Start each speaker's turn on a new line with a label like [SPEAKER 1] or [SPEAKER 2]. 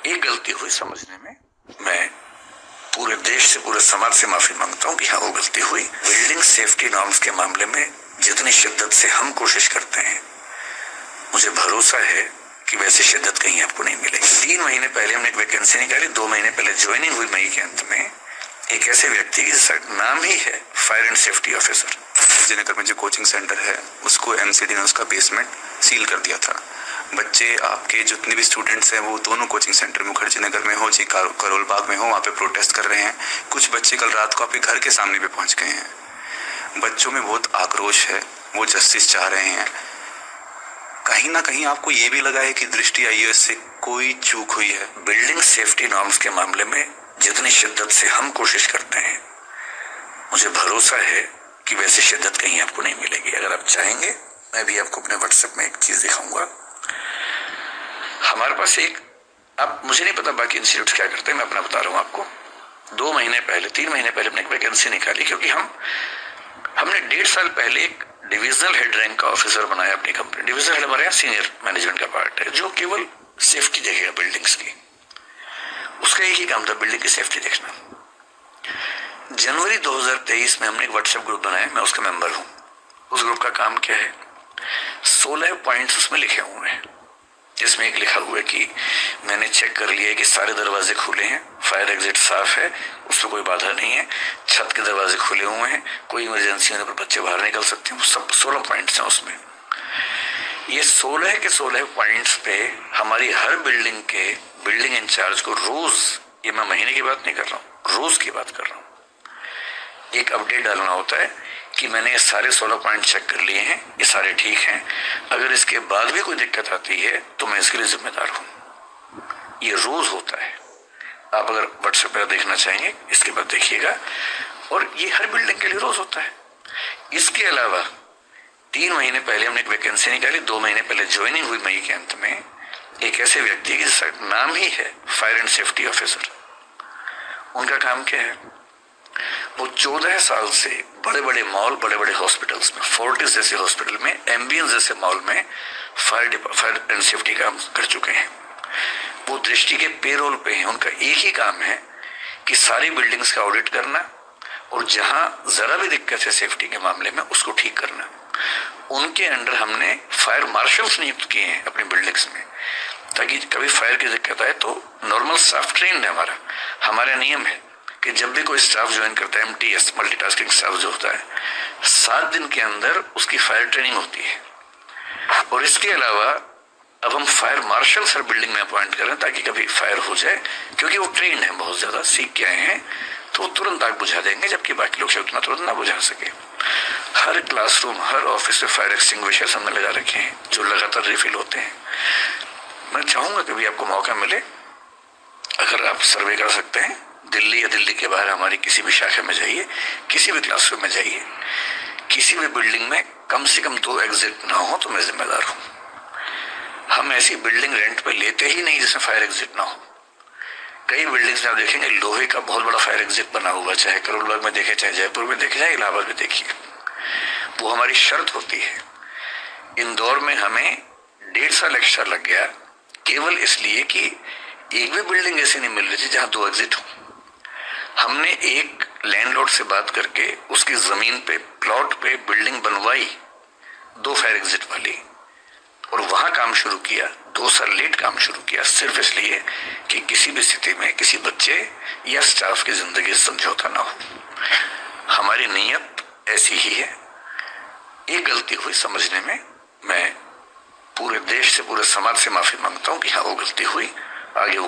[SPEAKER 1] एक गलती हुई समझने में, मैं पूरे देश से, पूरे समाज से माफी मांगता हूँ कि हाँ वो गलती हुई। बिल्डिंग सेफ्टी नॉर्म्स के मामले में जितनी शिद्दत से हम कोशिश करते हैं, मुझे भरोसा है कि वैसी शिद्दत कहीं आपको नहीं मिलेगी। 3 महीने पहले हमने एक वैकेंसी निकाली, 2 महीने पहले ज्वाइनिंग हुई मई के अंत में, एक ऐसे व्यक्ति जिसका नाम ही है fire and safety officer.
[SPEAKER 2] Vijaynagar में जो कोचिंग सेंटर है उसको एमसीडी ने उसका बेसमेंट सील कर दिया था। बच्चे आपके जितने भी स्टूडेंट्स हैं वो दोनों कोचिंग सेंटर मुखर्जी नगर में हो जी करोल बाग में हो, वहाँ पे प्रोटेस्ट कर रहे हैं। कुछ बच्चे कल रात को आपके घर के सामने पे पहुंच गए हैं। बच्चों में बहुत आक्रोश है, वो जस्टिस चाह रहे हैं। कहीं ना कहीं आपको ये भी लगा है कि दृष्टि आईएएस से कोई चूक हुई है।
[SPEAKER 1] बिल्डिंग सेफ्टी नॉर्म्स के मामले में जितनी शिद्दत से हम कोशिश करते हैं, मुझे भरोसा है कि वैसी शिद्दत कहीं आपको नहीं मिलेगी। अगर आप चाहेंगे, मैं भी आपको अपने व्हाट्सएप में एक चीज दिखाऊंगा। हमारे पास एक, अब मुझे नहीं पता बाकी इंस्टीट्यूट क्या करते हैं, मैं अपना बता रहा हूँ आपको। 2 महीने पहले, 3 महीने पहले हमने एक वैकेंसी निकाली, क्योंकि हमने 1.5 साल पहले एक डिविजनल हेड रैंक का ऑफिसर बनाया अपनी कंपनी। डिविजनल हेड हमारे यहाँ सीनियर मैनेजमेंट का पार्ट है, जो केवल सेफ्टी देखेगा बिल्डिंग्स की। उसका एक ही काम था, बिल्डिंग की सेफ्टी देखना। जनवरी 2023 में हमने एक व्हाट्सएप ग्रुप बनाया, मैं उसका मेंबर हूँ। उस ग्रुप का काम क्या है, 16 पॉइंट्स उसमें लिखे हुए हैं, जिसमें एक लिखा हुआ है कि मैंने चेक कर लिया है कि सारे दरवाजे खुले हैं, फायर एग्जिट साफ है, उसमें कोई बाधा नहीं है, छत के दरवाजे खुले हुए हैं, कोई इमरजेंसी होने पर बच्चे बाहर निकल सकते हैं। वो सब 16 पॉइंट्स हैं उसमें। ये 16 के 16 पॉइंट्स पे हमारी हर बिल्डिंग के बिल्डिंग इंचार्ज को रोज, ये मैं महीने की बात नहीं कर रहा हूँ, रोज की बात कर रहा हूँ, एक अपडेट डालना होता है कि मैंने ये सारे 16 पॉइंट चेक कर लिए हैं, ये सारे ठीक हैं। अगर इसके बाद भी कोई दिक्कत आती है तो मैं इसके लिए जिम्मेदार हूँ। ये रोज होता है। आप अगर व्हाट्सएप पर देखना चाहेंगे, इसके बाद देखिएगा। और ये हर बिल्डिंग के लिए रोज होता है। इसके अलावा 3 महीने पहले हमने एक वैकेंसी निकाली, 2 महीने पहले ज्वाइनिंग हुई मई के अंत में, एक ऐसे व्यक्ति जिसका नाम ही है फायर एंड सेफ्टी ऑफिसर। उनका काम क्या है, वो 14 साल से बड़े बड़े मॉल, बड़े बड़े हॉस्पिटल्स में, फोर्टिस जैसे हॉस्पिटल में, एम्बियंस जैसे मॉल में फायर एंड सेफ्टी काम कर चुके हैं। वो दृष्टि के पेरोल पे हैं। उनका एक ही काम है कि सारी बिल्डिंग्स का ऑडिट करना और जहां जरा भी दिक्कत है सेफ्टी के मामले में, उसको ठीक करना। उनके अंडर हमने फायर मार्शल्स नियुक्त किए हैं अपनी बिल्डिंग्स में, ताकि कभी फायर की दिक्कत आए तो नॉर्मल स्टाफ ट्रेंड है। हमारा नियम है कि जब भी कोई स्टाफ ज्वाइन करता है, MTS मल्टीटास्किंग स्टाफ जो होता है, 7 दिन के अंदर उसकी फायर ट्रेनिंग होती है। और इसके अलावा अब हम फायर मार्शल्स हर बिल्डिंग में अपॉइंट करें, ताकि कभी फायर हो जाए, क्योंकि वो ट्रेंड है, बहुत ज्यादा सीख के आए हैं, तो तुरंत आग बुझा देंगे, जबकि बाकी लोग शायद उतना तुरंत ना बुझा सके। हर क्लासरूम, हर ऑफिस में फायर एक्सटिंग्विशर्स हमने लगा रखे हैं, जो लगातार रिफिल होते हैं। मैं चाहूंगा कभी आपको मौका मिले, अगर आप सर्वे कर सकते हैं, दिल्ली या दिल्ली के बाहर हमारी किसी भी शाखा में जाइए, किसी भी क्लासरूम में जाइए, किसी भी बिल्डिंग में कम से कम 2 एग्जिट ना हो तो मैं जिम्मेदार हूं। हम ऐसी बिल्डिंग रेंट पे लेते ही नहीं जिसमें फायर एग्जिट ना हो। कई बिल्डिंग्स में आप देखेंगे लोहे का बहुत बड़ा फायर एग्जिट बना हुआ, चाहे करोल बाग में देखे, चाहे जयपुर में देखे, चाहे इलाहाबाद में देखिए। वो हमारी शर्त होती है। इंदौर में हमें 1.5 साल एक्स्ट्रा लग गया, केवल इसलिए कि एक भी बिल्डिंग ऐसी नहीं मिल रही थी जहां 2 एग्जिट हो। हमने एक लैंडलॉर्ड से बात करके उसकी जमीन पे, प्लॉट पे बिल्डिंग बनवाई 2 फायर एग्जिट वाली, और वहां काम शुरू किया। 2 साल लेट काम शुरू किया, सिर्फ इसलिए कि किसी भी स्थिति में किसी बच्चे या स्टाफ की जिंदगी समझौता ना हो। हमारी नीयत ऐसी ही है। एक गलती हुई समझने में, मैं पूरे देश से, पूरे समाज से माफी मांगता हूं कि हाँ वो गलती हुई। आगे